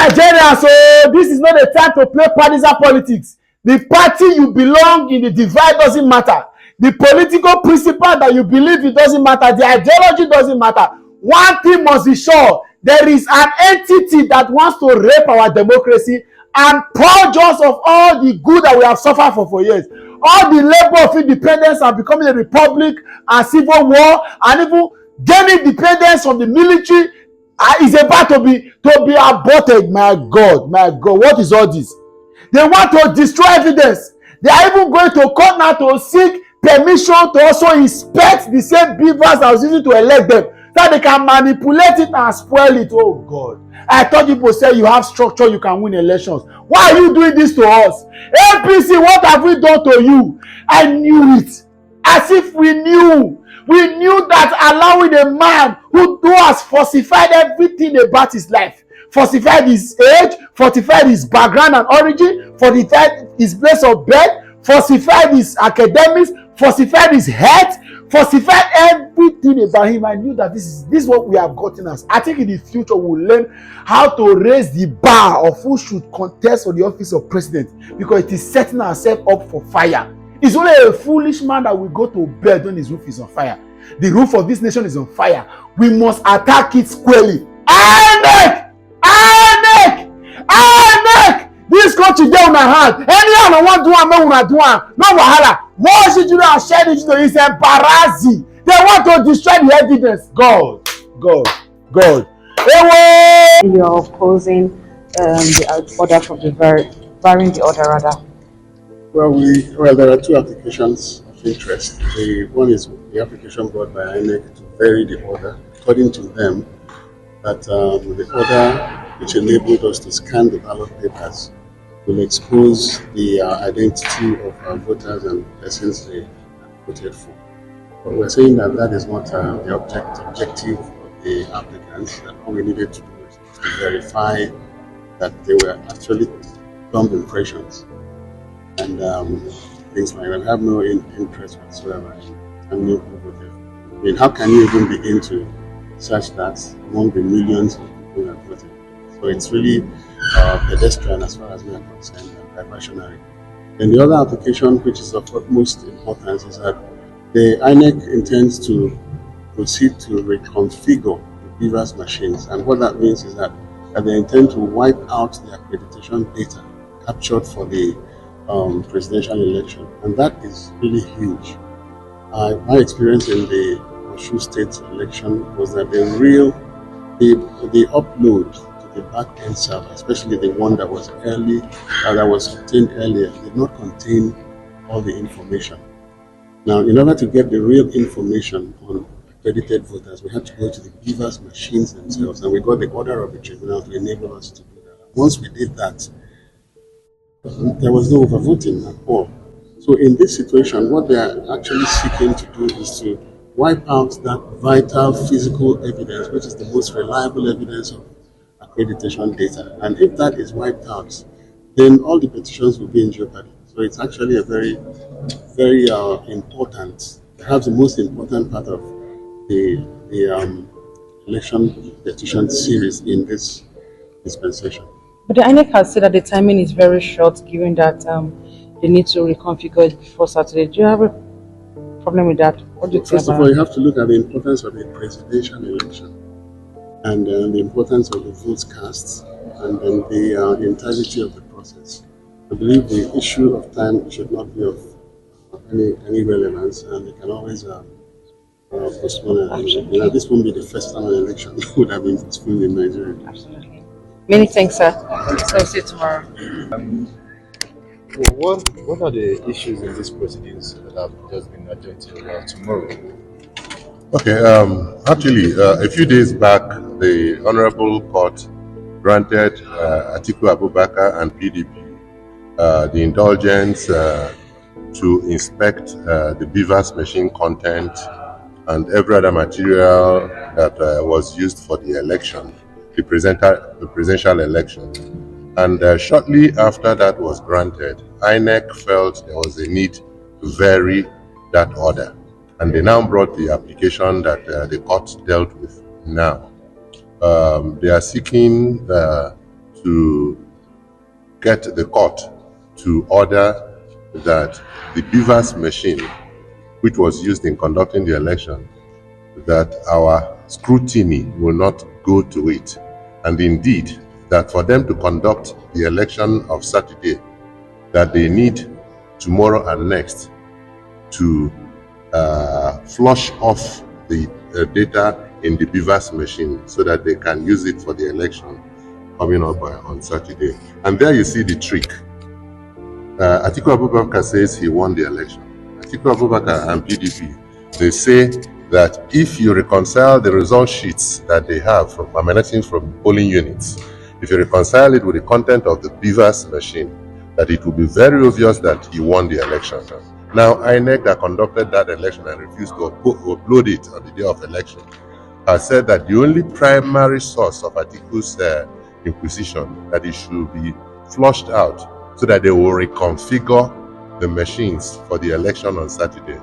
Nigerians, so this is not the time to play partisan politics. The party you belong in, the divide doesn't matter. The political principle that you believe, it doesn't matter. The ideology doesn't matter. One thing must be sure: there is an entity that wants to rape our democracy and purge us of all the good that we have suffered for years. All the labor of independence and becoming a republic and civil war and even gaining independence from the military is about to be aborted. My God, what is all this? They want to destroy evidence. They are even going to court now to seek permission to also inspect the same beavers that was using to elect them, so that they can manipulate it and spoil it. Oh God. I thought people say you have structure, you can win elections. Why are you doing this to us? APC, what have we done to you? I knew it. As if we knew. We knew that allowing a man who has falsified everything about his life, falsified his age, falsified his background and origin, falsified his place of birth, falsified his academics, falsified his health, falsified everything about him. I knew that this is what we have gotten us. I think in the future we'll learn how to raise the bar of who should contest for the office of president, because it is setting ourselves up for fire. It's only a foolish man that will go to bed when his roof is on fire. The roof of this nation is on fire. We must attack it squarely. INEC! INEC! INEC! This country dey on our hand. Anyhow no wan do am, make una do am. No wahala. What should you do and share it? It's embarrassing. They want to destroy the evidence. God. You are opposing the order from the barring the order rather. Well, there are two applications of interest. The one is the application brought by INEC to vary the order, according to them, that the order which enabled us to scan the ballot papers will expose the identity of voters and persons they voted for. But we're saying that that is not the objective of the applicants. That all we needed to do was to verify that they were actually thumb impressions and things like that. I have no interest whatsoever in new voted. I mean, how can you even begin to search that among the millions of people that voted? So it's really pedestrian as far as we are concerned and diversionary. Then the other application, which is of utmost importance, is that the INEC intends to proceed to reconfigure the beavers machines, and what that means is that they intend to wipe out the accreditation data captured for the presidential election, and that is really huge. My experience in the Oshu State election was that the upload to the back-end server, especially the one that was obtained earlier, did not contain all the information. Now, in order to get the real information on accredited voters, we had to go to the beavers machines themselves, and we got the order of the tribunal to enable us to do that. Once we did that, there was no overvoting at all. So in this situation, what they are actually seeking to do is to wipe out that vital physical evidence, which is the most reliable evidence of accreditation data. And if that is wiped out, then all the petitions will be in jeopardy. So it's actually a very, very important, perhaps the most important part of the election petition series in this dispensation. But the INEC has said that the timing is very short, given that they need to reconfigure it before Saturday. Do you have a problem with that? What do you think? First of all, you have to look at the importance of the presidential election, and the importance of the votes cast, and then the integrity of the process. I believe the issue of time should not be of any relevance, and they can always postpone an election. This won't be the first time an election would have been postponed in Nigeria. Absolutely. Many thanks, sir. So I'll see you tomorrow. What are the issues in these proceedings that have just been adjourned to tomorrow? Okay, actually, a few days back, the Honorable Court granted Atiku Abubakar and PDP the indulgence to inspect the beavers machine content and every other material that was used for the election, the presidential election. And shortly after that was granted, INEC felt there was a need to vary that order. And they now brought the application that the court dealt with now. They are seeking to to get the court to order that the beavers machine, which was used in conducting the election, that our scrutiny will not go to it. And indeed, that for them to conduct the election of Saturday, that they need tomorrow and next to flush off the data in the beavers machine so that they can use it for the election coming up on Saturday. And there you see the trick. Atiku Abubakar says he won the election. Atiku Abubakar and PDP, they say that if you reconcile the result sheets that they have from emanating from polling units, if you reconcile it with the content of the beavers machine, that it will be very obvious that he won the election. Now, INEC that conducted that election and refused to upload it on the day of election has said that the only primary source of Atiku's inquisition, that it should be flushed out so that they will reconfigure the machines for the election on Saturday.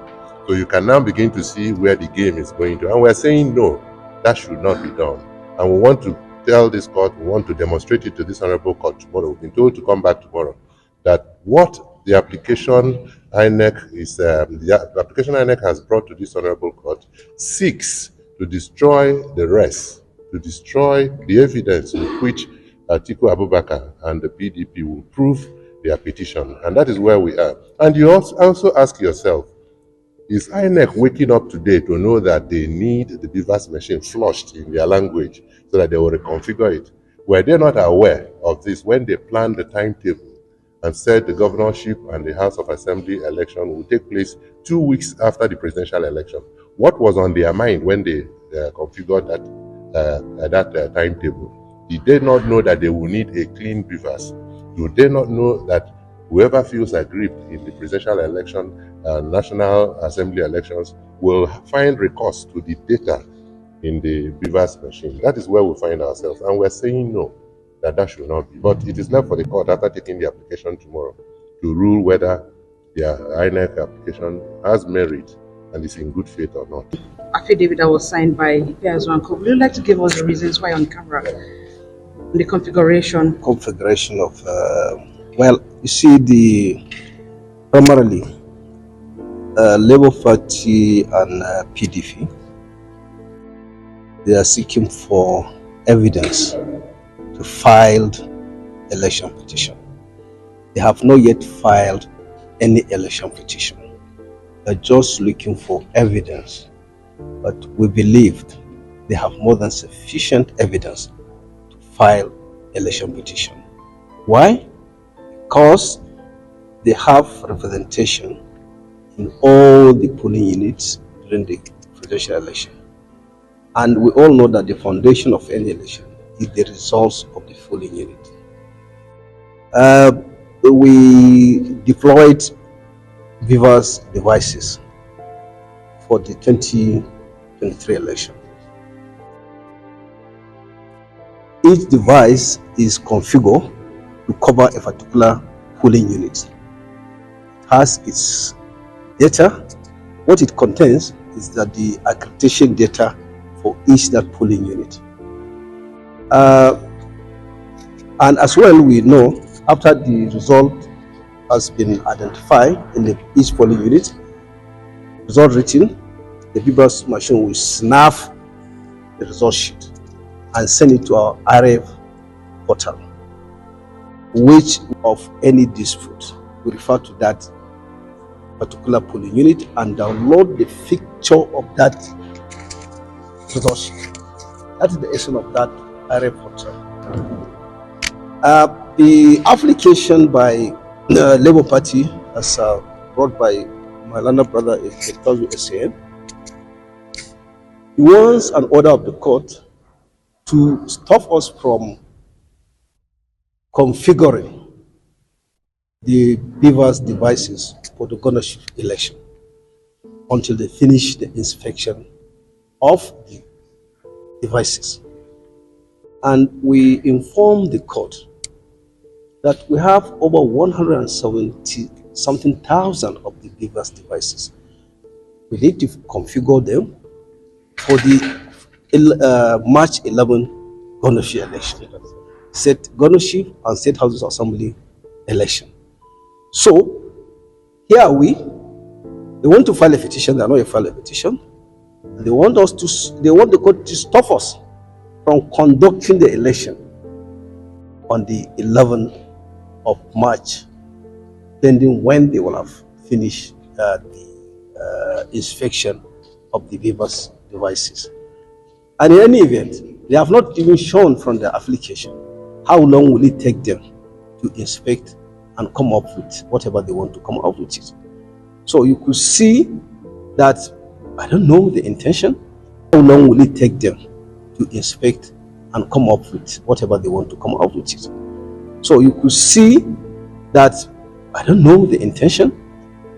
So you can now begin to see where the game is going to. And we're saying no, that should not be done. And we want to tell this court, we want to demonstrate it to this honorable court tomorrow. We've been told to come back tomorrow, that what the application INEC is, the application INEC has brought to this honorable court seeks to destroy the rest, to destroy the evidence with which Atiku Abubakar and the PDP will prove their petition. And that is where we are. And you also ask yourself, is INEC waking up today to know that they need the beavers machine flushed in their language so that they will reconfigure it? Were they not aware of this when they planned the timetable and said the governorship and the House of Assembly election will take place 2 weeks after the presidential election? What was on their mind when they configured that timetable? Did they not know that they will need a clean beavers? Do they not know that whoever feels aggrieved in the presidential election and National Assembly elections will find recourse to the data in the beavers machine? That is where we find ourselves, and we're saying no, that should not be. But it is left for the court, after taking the application tomorrow, to rule whether the INEC application has merit and is in good faith or not. Affidavit that was signed by Piazwanko. Would you like to give us the reasons why on camera? The configuration of well, you see, primarily Labour Party and PDP, they are seeking for evidence to file election petition. They have not yet filed any election petition. They're just looking for evidence, but we believed they have more than sufficient evidence to file election petition. Why? Because they have representation in all the polling units during the presidential election. And we all know that the foundation of any election is the results of the polling unit. We deployed beavers devices for the 2023 election. Each device is configured to cover a particular polling unit. It has its data. What it contains is that the accreditation data for each that polling unit. And as well, we know after the result has been identified in each polling unit, result written, the beavers machine will snap the result sheet and send it to our RF portal, which of any dispute we refer to that particular polling unit and download the picture of that result sheet. That is the essence of that RF portal. The application by the Labour Party, as brought by my learned brother, SAN, wants an order of the court to stop us from configuring the beavers devices for the governorship election until they finish the inspection of the devices. And we inform the court that we have over 170 something thousand of the beavers devices. We need to configure them for the March 11 governorship election. state governorship and state houses of assembly election. So here are we. They want to file a petition. They are not file a petition. They want the court to stop us from conducting the election on the 11th of March, pending when they will have finished the inspection of the Vivas devices. And in any event, they have not even shown from the application how long will it take them to inspect and come up with whatever they want to come up with it. So you could see that, I don't know the intention, how long will it take them to inspect and come up with whatever they want to come up with it. So you could see that, I don't know the intention,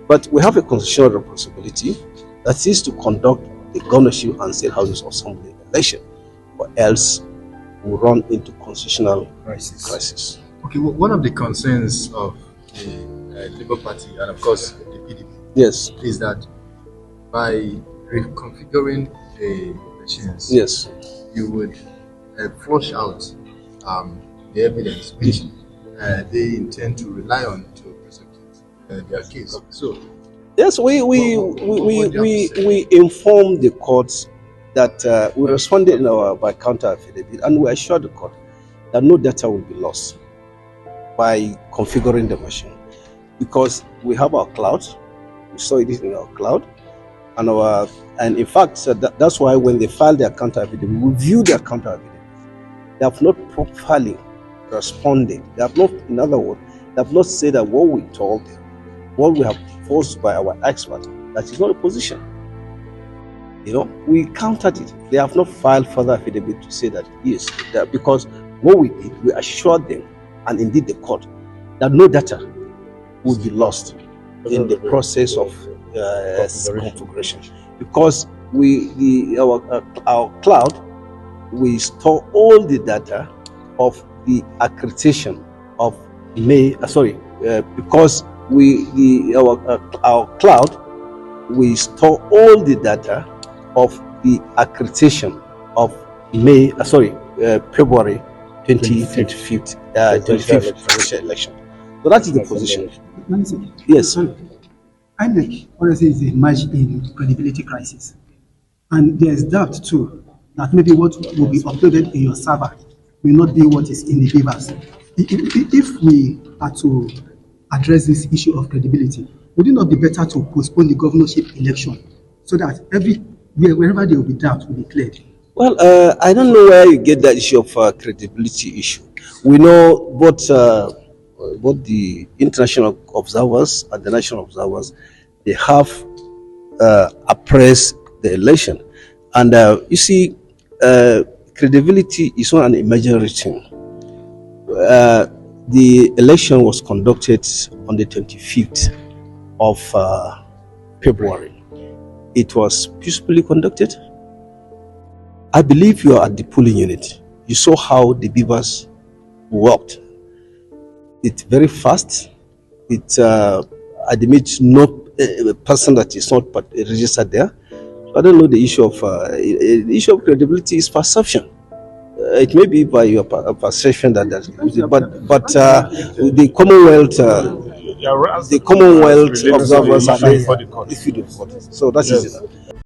but we have a constitutional responsibility that is to conduct the governorship and state houses of assembly election, or else we run into constitutional crisis. Okay, well, one of the concerns of the Labour Party and of course the PDP, yes, is that by reconfiguring the machines, yes, you would flush out the evidence which they intend to rely on to prosecute their case. So yes, we informed the courts that we responded by counter affidavit, and we assured the court that no data will be lost by configuring the machine, because we have our cloud. We saw it in our cloud, and in fact, so that's why when they filed their counter affidavit, we reviewed their counter affidavit. They have not properly responded. They have not, in other words, they have not said that what we told, what we have forced by our expert, that is not a position. You know, we countered it. They have not filed further affidavit to say that yes, because what we did, we assured them, and indeed the court, that no data would be lost in the process of configuration, because our cloud, we store all the data of the accreditation of May. Because our cloud, we store all the data of the accreditation of February 2025 presidential election. So that is the position. Yes. INEC honestly is a match in credibility crisis, and there is doubt too that maybe what will be uploaded in your server may not be what is in the papers. If we are to address this issue of credibility, would it not be better to postpone the governorship election so that wherever there will be doubt will be cleared? Well, I don't know where you get that issue of credibility issue. We know both the international observers and the national observers, they have appraised the election. And you see, credibility is not an imaginary thing. The election was conducted on the 25th of February. It was peacefully conducted. I believe you are at the polling unit. You saw how the beavers worked. It's very fast. It's admits no person that is not registered there. So I don't know the issue of credibility is perception. It may be by your perception that but the Commonwealth observers are there. So that is it.